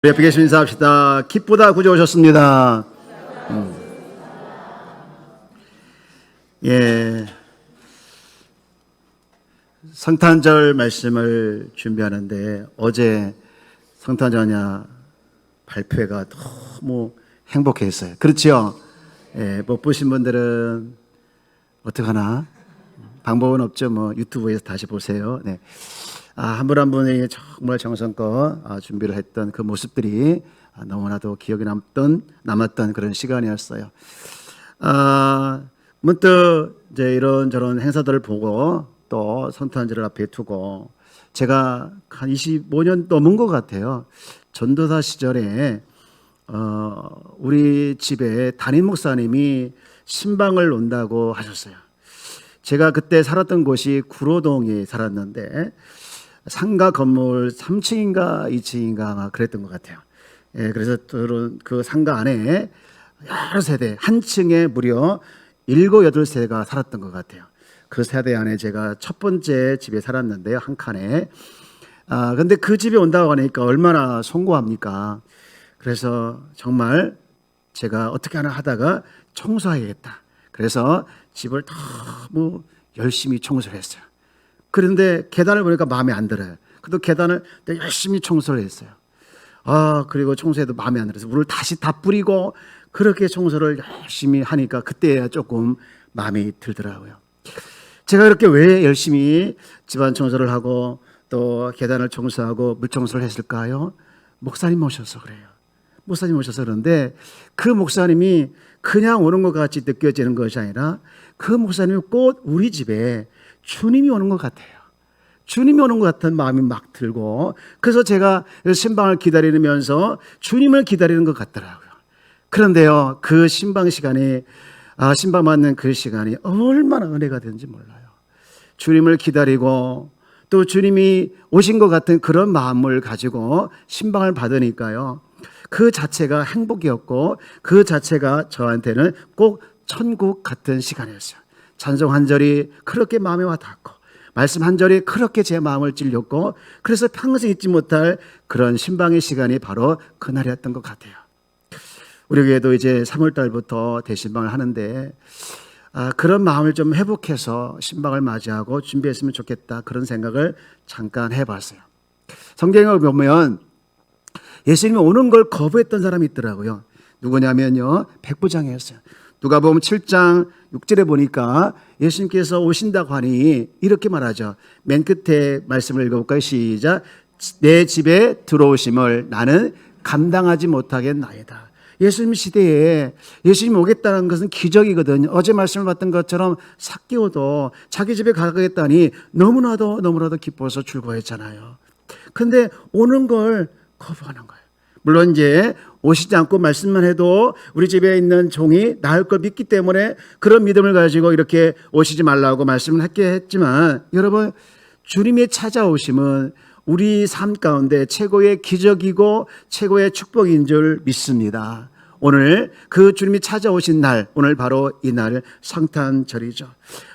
우리 옆에 계신 인사합시다. 기쁘다 구주 오셨습니다. 예, 성탄절 말씀을 준비하는데 어제 성탄절냐 발표회가 너무 행복했어요. 그렇죠? 예, 못 보신 분들은 어떡하나? 방법은 없죠. 뭐 유튜브에서 다시 보세요. 네. 한 분 한 분이 정말 정성껏 준비를 했던 그 모습들이 너무나도 기억에 남았던 그런 시간이었어요. 문득 이제 이런저런 행사들을 보고 또 성탄절을 앞에 두고 제가 한 25년 넘은 것 같아요. 전도사 시절에 우리 집에 담임 목사님이 신방을 온다고 하셨어요. 제가 그때 살았던 곳이 구로동에 살았는데 상가 건물 3층인가 2층인가 막 그랬던 것 같아요. 예, 그래서 그 상가 안에 여러 세대, 한 층에 무려 7, 8세가 살았던 것 같아요. 그 세대 안에 제가 첫 번째 집에 살았는데요, 한 칸에. 근데 그 집에 온다고 하니까 얼마나 송구합니까? 그래서 정말 제가 어떻게 하나 하다가 청소해야겠다. 그래서 집을 너무 열심히 청소를 했어요. 그런데 계단을 보니까 마음에 안 들어요. 그래도 계단을 열심히 청소를 했어요. 그리고 청소해도 마음에 안 들어서 물을 다시 다 뿌리고 그렇게 청소를 열심히 하니까 그때야 조금 마음이 들더라고요. 제가 그렇게 왜 열심히 집안 청소를 하고 또 계단을 청소하고 물 청소를 했을까요? 목사님 오셔서 그래요. 목사님 오셔서 그런데 그 목사님이 그냥 오는 것 같이 느껴지는 것이 아니라 그 목사님이 꼭 우리 집에 주님이 오는 것 같아요. 주님이 오는 것 같은 마음이 막 들고 그래서 제가 신방을 기다리면서 주님을 기다리는 것 같더라고요. 그런데요, 그 신방 시간이 신방 맞는 그 시간이 얼마나 은혜가 되는지 몰라요. 주님을 기다리고 또 주님이 오신 것 같은 그런 마음을 가지고 신방을 받으니까요, 그 자체가 행복이었고 그 자체가 저한테는 꼭 천국 같은 시간이었어요. 찬송 한 절이 그렇게 마음에 와 닿고 말씀 한 절이 그렇게 제 마음을 찔렸고 그래서 평생 잊지 못할 그런 신방의 시간이 바로 그날이었던 것 같아요. 우리 교회도 이제 3월 달부터 대신방을 하는데 그런 마음을 좀 회복해서 신방을 맞이하고 준비했으면 좋겠다, 그런 생각을 잠깐 해봤어요. 성경을 보면 예수님이 오는 걸 거부했던 사람이 있더라고요. 누구냐면요, 백부장이었어요. 누가복음 7장 6절에 보니까 예수님께서 오신다고 하니 이렇게 말하죠. 맨 끝에 말씀을 읽어볼까요? 시작. 내 집에 들어오심을 나는 감당하지 못하겠나이다. 예수님 시대에 예수님이 오겠다는 것은 기적이거든요. 어제 말씀을 봤던 것처럼 삭개오도 자기 집에 가겠다니 너무나도 기뻐서 출고했잖아요. 그런데 오는 걸 거부하는 거예요. 물론 이제 오시지 않고 말씀만 해도 우리 집에 있는 종이 나을 걸 믿기 때문에 그런 믿음을 가지고 이렇게 오시지 말라고 말씀을 했지만, 여러분, 주님의 찾아오심은 우리 삶 가운데 최고의 기적이고 최고의 축복인 줄 믿습니다. 오늘 그 주님이 찾아오신 날, 오늘 바로 이 날 성탄절이죠.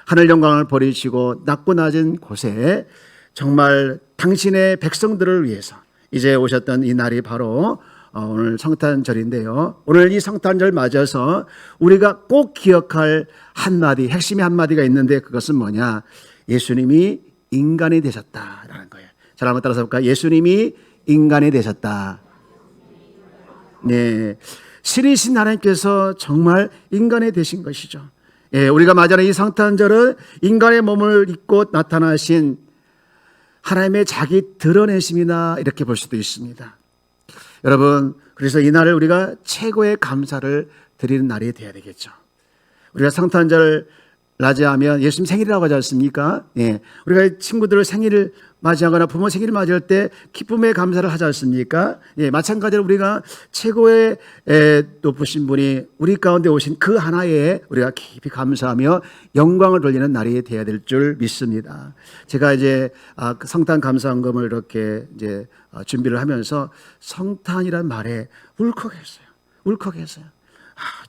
하늘 영광을 버리시고 낮고 낮은 곳에 정말 당신의 백성들을 위해서 이제 오셨던 이 날이 바로 오늘 성탄절인데요. 오늘 이 성탄절 맞아서 우리가 꼭 기억할 한마디, 핵심의 한마디가 있는데 그것은 뭐냐? 예수님이 인간이 되셨다라는 거예요. 잘 한번 따라서 볼까요? 예수님이 인간이 되셨다. 네, 신이신 하나님께서 정말 인간이 되신 것이죠. 예, 우리가 맞이하는 이 성탄절은 인간의 몸을 입고 나타나신 하나님의 자기 드러내심이나 이렇게 볼 수도 있습니다. 여러분, 그래서 이 날을 우리가 최고의 감사를 드리는 날이 되어야 되겠죠. 우리가 성탄절 맞이하면 예수님 생일이라고 하지 않습니까? 예, 우리가 친구들 생일을 맞이하거나 부모 생일을 맞이할 때 기쁨의 감사를 하지 않습니까? 예, 마찬가지로 우리가 최고의 높으신 분이 우리 가운데 오신 그 하나에 우리가 깊이 감사하며 영광을 돌리는 날이 되어야 될 줄 믿습니다. 제가 이제 성탄 감사헌금을 이렇게 이제 준비를 하면서 성탄이란 말에 울컥했어요.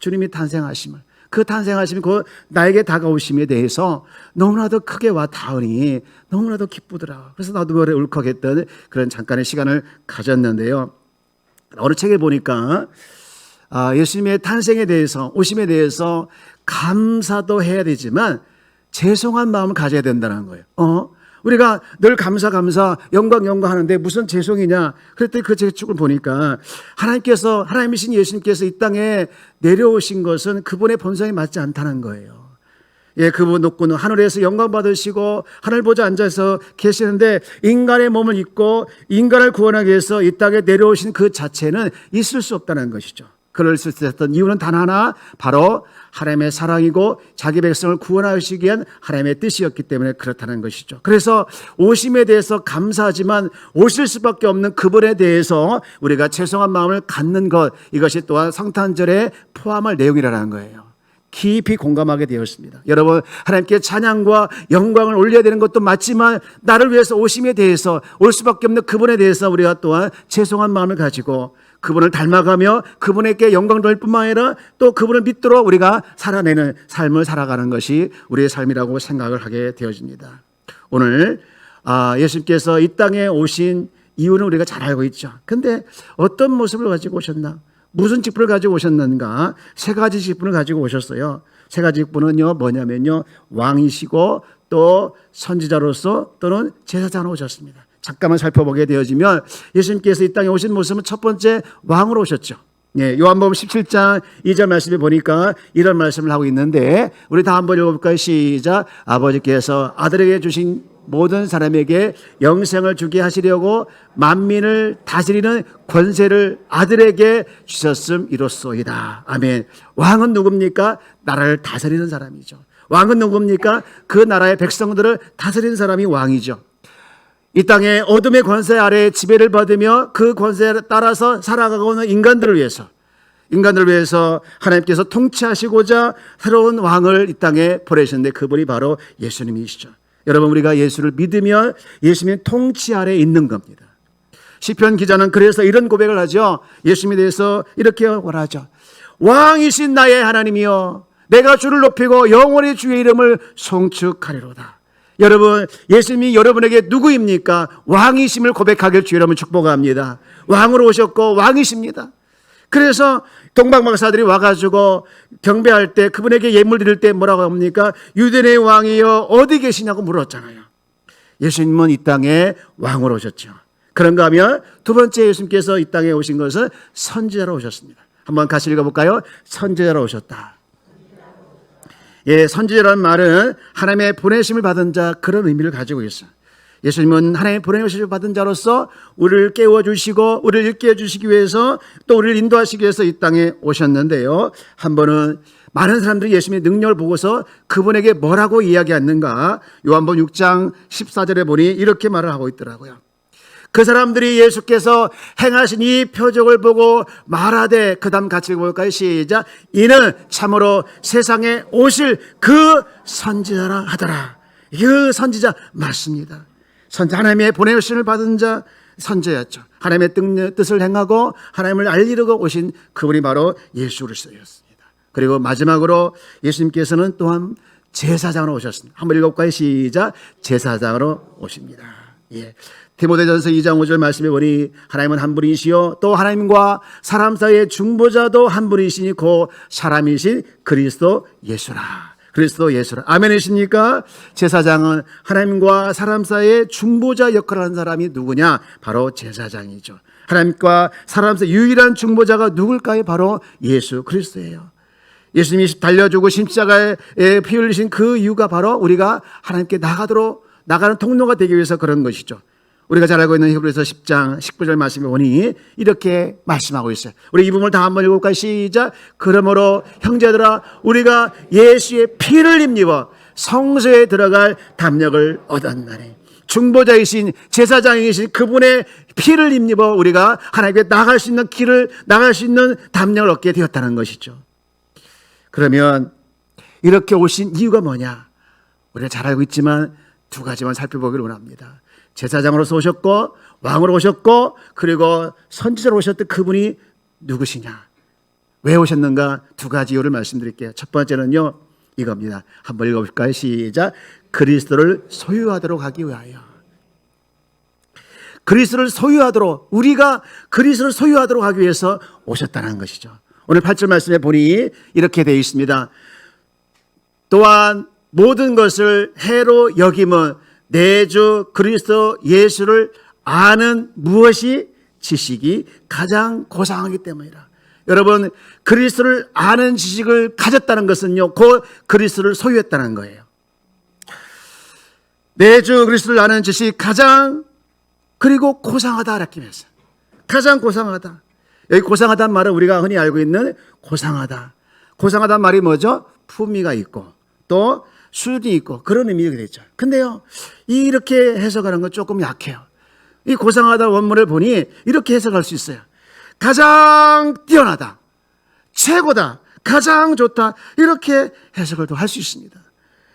주님이 탄생하심을, 그 탄생하심이 그 나에게 다가오심에 대해서 너무나도 크게 와 닿으니 너무나도 기쁘더라. 그래서 나도 노래 울컥했던 그런 잠깐의 시간을 가졌는데요. 어느 책에 보니까 예수님의 탄생에 대해서, 오심에 대해서 감사도 해야 되지만 죄송한 마음을 가져야 된다는 거예요. 우리가 늘 감사 영광 하는데 무슨 죄송이냐. 그랬더니 그 책을 보니까 하나님이신 예수님께서 이 땅에 내려오신 것은 그분의 본성에 맞지 않다는 거예요. 예, 그분 높고는 하늘에서 영광 받으시고 하늘 보좌 앉아서 계시는데 인간의 몸을 입고 인간을 구원하기 위해서 이 땅에 내려오신 그 자체는 있을 수 없다는 것이죠. 그럴 수 있었던 이유는 단 하나, 바로 하나님의 사랑이고 자기 백성을 구원하시기 위한 하나님의 뜻이었기 때문에 그렇다는 것이죠. 그래서 오심에 대해서 감사하지만 오실 수밖에 없는 그분에 대해서 우리가 죄송한 마음을 갖는 것, 이것이 또한 성탄절에 포함할 내용이라는 거예요. 깊이 공감하게 되었습니다. 여러분, 하나님께 찬양과 영광을 올려야 되는 것도 맞지만 나를 위해서 오심에 대해서, 올 수밖에 없는 그분에 대해서 우리가 또한 죄송한 마음을 가지고 그분을 닮아가며 그분에게 영광 돌릴 뿐만 아니라 또 그분을 믿도록 우리가 살아내는 삶을 살아가는 것이 우리의 삶이라고 생각을 하게 되어집니다. 오늘 예수님께서 이 땅에 오신 이유는 우리가 잘 알고 있죠. 근데 어떤 모습을 가지고 오셨나? 무슨 직분을 가지고 오셨는가? 세 가지 직분을 가지고 오셨어요. 세 가지 직분은요, 뭐냐면요, 왕이시고 또 선지자로서 또는 제사장으로 오셨습니다. 잠깐만 살펴보게 되어지면 예수님께서 이 땅에 오신 모습은 첫 번째 왕으로 오셨죠. 예, 요한복음 17장 2절 말씀에 보니까 이런 말씀을 하고 있는데 우리 다 한번 읽어볼까요? 시작. 아버지께서 아들에게 주신 모든 사람에게 영생을 주게 하시려고 만민을 다스리는 권세를 아들에게 주셨음이로소이다. 아멘. 왕은 누굽니까? 나라를 다스리는 사람이죠. 왕은 누굽니까? 그 나라의 백성들을 다스리는 사람이 왕이죠. 이 땅에 어둠의 권세 아래에 지배를 받으며 그 권세에 따라서 살아가고 있는 인간들을 위해서 하나님께서 통치하시고자 새로운 왕을 이 땅에 보내셨는데 그분이 바로 예수님이시죠. 여러분, 우리가 예수를 믿으면 예수님의 통치 아래에 있는 겁니다. 시편 기자는 그래서 이런 고백을 하죠. 예수님에 대해서 이렇게 말하죠. 왕이신 나의 하나님이여, 내가 주를 높이고 영원히 주의 이름을 송축하리로다. 여러분, 예수님이 여러분에게 누구입니까? 왕이심을 고백하길 주 여러분 축복합니다. 왕으로 오셨고 왕이십니다. 그래서 동방박사들이 와가지고 경배할 때 그분에게 예물 드릴 때 뭐라고 합니까? 유대인의 왕이여 어디 계시냐고 물었잖아요. 예수님은 이 땅에 왕으로 오셨죠. 그런가 하면 두 번째 예수님께서 이 땅에 오신 것은 선지자로 오셨습니다. 한번 같이 읽어볼까요? 선지자로 오셨다. 예, 선지자라는 말은 하나님의 보내심을 받은 자, 그런 의미를 가지고 있어요. 예수님은 하나님의 보내심을 받은 자로서 우리를 깨워주시고 우리를 일깨워 주시기 위해서 또 우리를 인도하시기 위해서 이 땅에 오셨는데요. 한 번은 많은 사람들이 예수님의 능력을 보고서 그분에게 뭐라고 이야기했는가? 요한복음 6장 14절에 보니 이렇게 말을 하고 있더라고요. 그 사람들이 예수께서 행하신 이 표적을 보고 말하되, 그 다음 같이 읽어볼까요? 시작. 이는 참으로 세상에 오실 그 선지자라 하더라. 그 선지자 맞습니다. 하나님의 보내심을 받은 자 선지자였죠. 하나님의 뜻을 행하고 하나님을 알리려고 오신 그분이 바로 예수 그리스도였습니다. 그리고 마지막으로 예수님께서는 또한 제사장으로 오셨습니다. 한번 읽어볼까요? 시작. 제사장으로 오십니다. 예. 디모데전서 2장 5절 말씀에 보니 하나님은 한 분이시요 또 하나님과 사람 사이의 중보자도 한 분이시니 곧 사람이신 그리스도 예수라. 아멘이십니까? 제사장은 하나님과 사람 사이의 중보자 역할을 하는 사람이 누구냐? 바로 제사장이죠. 하나님과 사람 사이의 유일한 중보자가 누굴까요? 바로 예수 그리스도예요. 예수님이 달려주고 십자가에 피 흘리신 그 이유가 바로 우리가 하나님께 나가는 통로가 되기 위해서 그런 것이죠. 우리가 잘 알고 있는 히브리서 10장 19절 말씀에 보니 이렇게 말씀하고 있어요. 우리 이 부분을 다 한번 읽어볼까요? 시작. 그러므로 형제들아, 우리가 예수의 피를 힘입어 성소에 들어갈 담력을 얻었나니. 중보자이신 제사장이신 그분의 피를 힘입어 우리가 하나님께 나갈 수 있는 길을, 나갈 수 있는 담력을 얻게 되었다는 것이죠. 그러면 이렇게 오신 이유가 뭐냐? 우리가 잘 알고 있지만 두 가지만 살펴보기를 원합니다. 제사장으로서 오셨고 왕으로 오셨고 그리고 선지자로 오셨던 그분이 누구시냐? 왜 오셨는가? 두 가지 이유를 말씀드릴게요. 첫 번째는요, 이겁니다. 한번 읽어볼까요? 시작. 그리스도를 소유하도록 하기 위하여. 그리스도를 소유하도록, 우리가 그리스도를 소유하도록 하기 위해서 오셨다는 것이죠. 오늘 8절 말씀에 보니 이렇게 되어 있습니다. 또한 모든 것을 해로 여김은 내 주 그리스도 예수를 아는 무엇이 지식이 가장 고상하기 때문이라. 여러분, 그리스도를 아는 지식을 가졌다는 것은요, 곧 그리스도를 소유했다는 거예요. 내 주 그리스도를 아는 지식이 가장, 그리고 고상하다 이렇게 했어요. 가장 고상하다. 여기 고상하다는 말은 우리가 흔히 알고 있는 고상하다. 고상하다는 말이 뭐죠? 품위가 있고 또 수준이 있고 그런 의미가 되죠. 근데요, 이렇게 해석하는 건 조금 약해요. 이 고상하다 원문을 보니 이렇게 해석할 수 있어요. 가장 뛰어나다, 최고다, 가장 좋다, 이렇게 해석을 또 할 수 있습니다.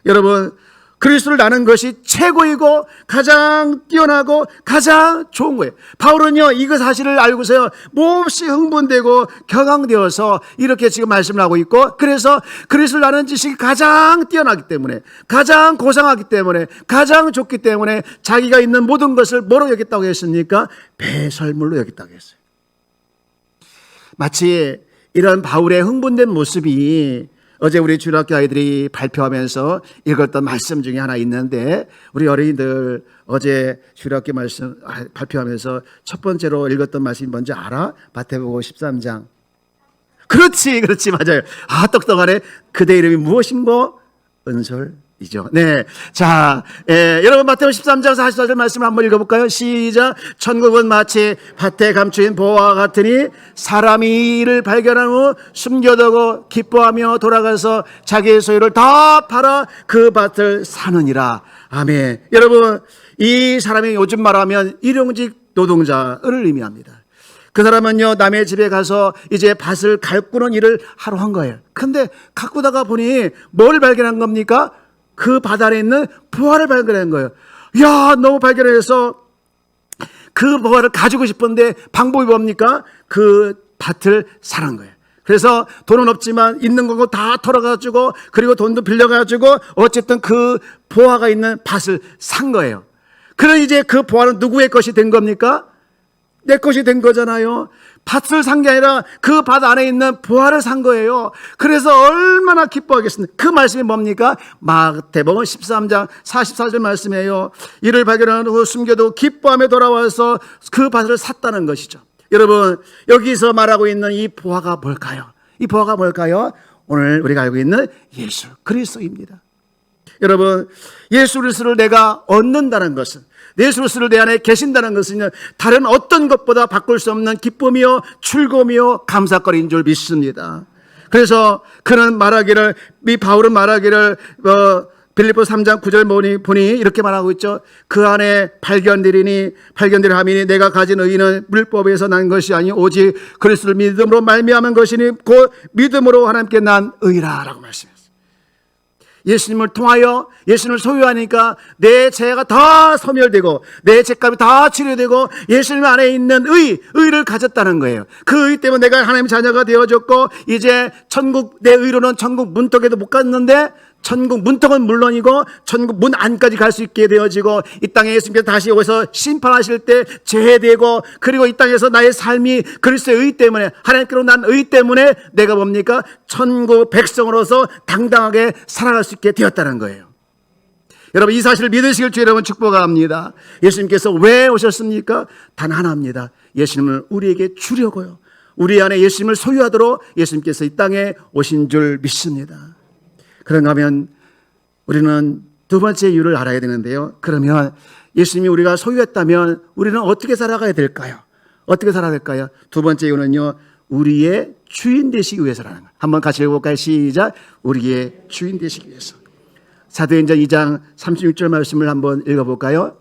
여러분, 그리스도를 아는 것이 최고이고 가장 뛰어나고 가장 좋은 거예요. 바울은요, 이거 사실을 알고서요, 몹시 흥분되고 격앙되어서 이렇게 지금 말씀을 하고 있고, 그래서 그리스도를 아는 지식이 가장 뛰어나기 때문에, 가장 고상하기 때문에, 가장 좋기 때문에 자기가 있는 모든 것을 뭐로 여겼다고 했습니까? 배설물로 여겼다고 했어요. 마치 이런 바울의 흥분된 모습이 어제 우리 주일학교 아이들이 발표하면서 읽었던 말씀 중에 하나 있는데, 우리 어린이들 어제 주일학교 말씀 발표하면서 첫 번째로 읽었던 말씀이 뭔지 알아? 마태복음 13장. 그렇지, 맞아요. 아, 똑똑하네. 그대 이름이 무엇인고? 은솔이죠. 네. 자, 여러분 마태복음 13장 44절 말씀을 한번 읽어볼까요? 시작. 천국은 마치 밭에 감추인 보화와 같으니 사람이 이를 발견한 후 숨겨두고 기뻐하며 돌아가서 자기의 소유를 다 팔아 그 밭을 사느니라. 아멘. 여러분, 이 사람이 요즘 말하면 일용직 노동자를 의미합니다. 그 사람은요, 남의 집에 가서 이제 밭을 가꾸는 일을 하러 한 거예요. 근데 가꾸다가 보니 뭘 발견한 겁니까? 그 밭 안에 있는 보화를 발견한 거예요. 야, 너무 발견해서 그 보화를 가지고 싶은데 방법이 뭡니까? 그 밭을 사는 거예요. 그래서 돈은 없지만 있는 거 다 털어가지고, 그리고 돈도 빌려가지고 어쨌든 그 보화가 있는 밭을 산 거예요. 그럼 이제 그 보화는 누구의 것이 된 겁니까? 내 것이 된 거잖아요. 밭을 산 게 아니라 그 밭 안에 있는 보화를 산 거예요. 그래서 얼마나 기뻐하겠습니까? 그 말씀이 뭡니까? 마태복음 13장 44절 말씀이에요. 이를 발견한 후 숨겨도 기뻐하며 돌아와서 그 밭을 샀다는 것이죠. 여러분, 여기서 말하고 있는 이 보화가 뭘까요? 이 보화가 뭘까요? 오늘 우리가 알고 있는 예수 그리스도입니다. 여러분, 예수 그리스도를 내가 얻는다는 것은, 예수 그리스도를 내 안에 계신다는 것은 다른 어떤 것보다 바꿀 수 없는 기쁨이요 즐거움이요 감사거리인 줄 믿습니다. 그래서 그는 말하기를, 이 바울은 말하기를 빌립보 3장 9절 보니 이렇게 말하고 있죠. 그 안에 발견되리니 함이니 내가 가진 의는 율법에서 난 것이 아니 오직 그리스도를 믿음으로 말미암은 것이니 곧 믿음으로 하나님께 난 의라 라고 말씀했어요. 예수님을 통하여, 예수님을 소유하니까 내 죄가 다 소멸되고 내 죄값이 다 치료되고 예수님 안에 있는 의를 가졌다는 거예요. 그 의 때문에 내가 하나님의 자녀가 되어졌고, 이제 천국, 내 의로는 천국 문턱에도 못 갔는데 천국 문턱은 물론이고 천국 문 안까지 갈 수 있게 되어지고, 이 땅에 예수님께서 다시 오셔서 심판하실 때 제되고, 그리고 이 땅에서 나의 삶이 그리스도의 의 때문에, 하나님께로 난 의 때문에 내가 뭡니까? 천국 백성으로서 당당하게 살아갈 수 있게 되었다는 거예요. 여러분, 이 사실을 믿으시길 주 여러분 축복합니다. 예수님께서 왜 오셨습니까? 단 하나입니다. 예수님을 우리에게 주려고요. 우리 안에 예수님을 소유하도록 예수님께서 이 땅에 오신 줄 믿습니다. 그런가 하면 우리는 두 번째 이유를 알아야 되는데요. 그러면 예수님이 우리가 소유했다면 우리는 어떻게 살아가야 될까요? 어떻게 살아야 될까요? 두 번째 이유는요, 우리의 주인 되시기 위해서라는 거예요. 한번 같이 읽어볼까요? 시작. 우리의 주인 되시기 위해서. 사도행전 2장 36절 말씀을 한번 읽어볼까요?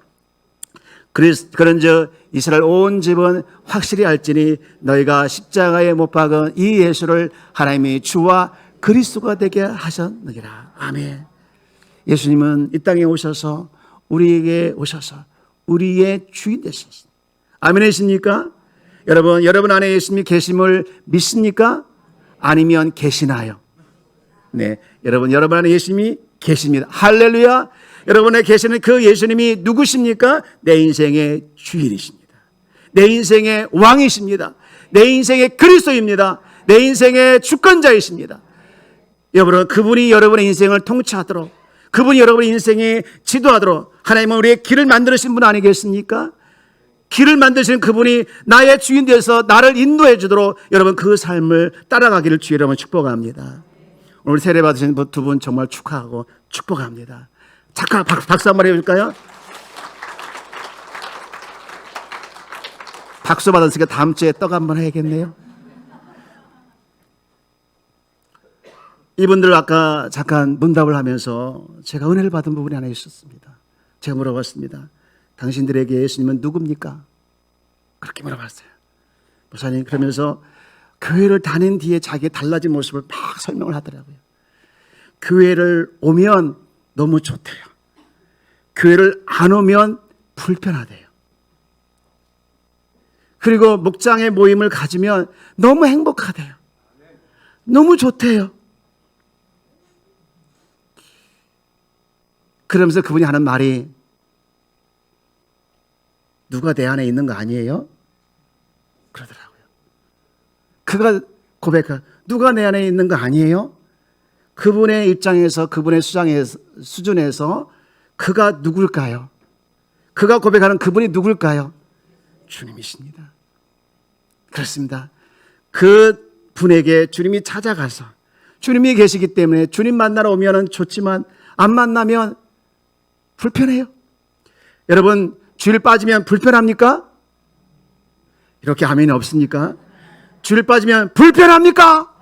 그런즉 이스라엘 온 집은 확실히 알지니 너희가 십자가에 못 박은 이 예수를 하나님이 주와 그리스도가 되게 하셨느니라. 아멘. 예수님은 이 땅에 오셔서 우리에게 오셔서 우리의 주인 되셨습니다. 아멘이십니까? 여러분 안에 예수님이 계심을 믿습니까? 아니면 계시나요? 네, 여러분 안에 예수님이 계십니다. 할렐루야. 여러분의 계시는 그 예수님이 누구십니까? 내 인생의 주인이십니다. 내 인생의 왕이십니다. 내 인생의 그리스도입니다. 내 인생의 주권자이십니다. 여러분, 그분이 여러분의 인생을 통치하도록, 그분이 여러분의 인생에 지도하도록 하나님은 우리의 길을 만드신 분 아니겠습니까? 길을 만드시는 그분이 나의 주인 되어서 나를 인도해 주도록 여러분 그 삶을 따라가기를 주의 이름으로 축복합니다. 오늘 세례 받으신 두 분 정말 축하하고 축복합니다. 잠깐 박수 한번 해볼까요? 박수 받았으니까 다음 주에 떡 한번 해야겠네요. 이분들 아까 잠깐 문답을 하면서 제가 은혜를 받은 부분이 하나 있었습니다. 제가 물어봤습니다. 당신들에게 예수님은 누굽니까? 그렇게 물어봤어요. 목사님, 그러면서 교회를 다닌 뒤에 자기의 달라진 모습을 막 설명을 하더라고요. 교회를 오면 너무 좋대요. 교회를 안 오면 불편하대요. 그리고 목장의 모임을 가지면 너무 행복하대요. 너무 좋대요. 그러면서 그분이 하는 말이, 누가 내 안에 있는 거 아니에요? 그러더라고요. 그가 고백하, 누가 내 안에 있는 거 아니에요? 그분의 입장에서, 그분의 수준에서 그가 누굴까요? 그가 고백하는 그분이 누굴까요? 주님이십니다. 그렇습니다. 그 분에게 주님이 찾아가서, 주님이 계시기 때문에 주님 만나러 오면 좋지만 안 만나면 불편해요. 여러분, 주일 빠지면 불편합니까? 이렇게 아멘이 없습니까? 주일 빠지면 불편합니까?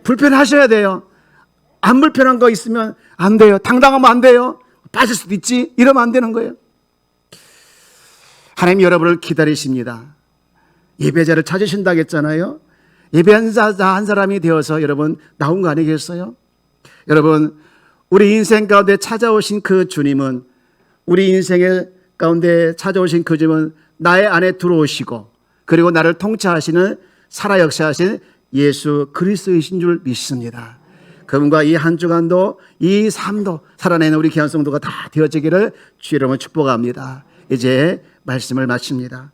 불편하셔야 돼요. 안 불편한 거 있으면 안 돼요. 당당하면 안 돼요. 빠질 수도 있지. 이러면 안 되는 거예요. 하나님 여러분을 기다리십니다. 예배자를 찾으신다고 했잖아요. 예배자 한 사람이 되어서 여러분 나온 거 아니겠어요? 여러분, 우리 인생 가운데 찾아오신 그 주님은, 우리 인생의 가운데 찾아오신 그 주님은 나의 안에 들어오시고, 그리고 나를 통치하시는, 살아 역사하신 예수 그리스도이신 줄 믿습니다. 그분과 이 한 주간도, 이 삶도 살아내는 우리 귀한 성도가 다 되어지기를 주의 이름으로 축복합니다. 이제 말씀을 마칩니다.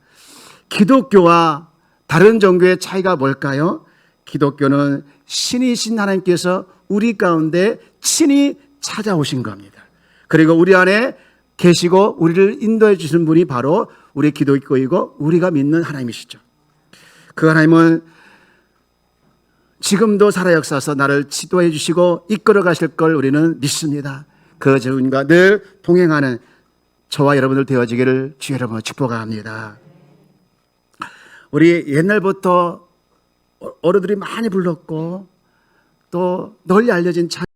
기독교와 다른 종교의 차이가 뭘까요? 기독교는 신이신 하나님께서 우리 가운데 친히 찾아오신 겁니다. 그리고 우리 안에 계시고 우리를 인도해 주시는 분이 바로 우리 기독교이고 우리가 믿는 하나님이시죠. 그 하나님은 지금도 살아 역사하셔서 나를 지도해 주시고 이끌어 가실 걸 우리는 믿습니다. 그 주님과 늘 동행하는 저와 여러분들 되어지기를 주의 이름으로 축복합니다. 우리 옛날부터 어른들이 많이 불렀고 또 널리 알려진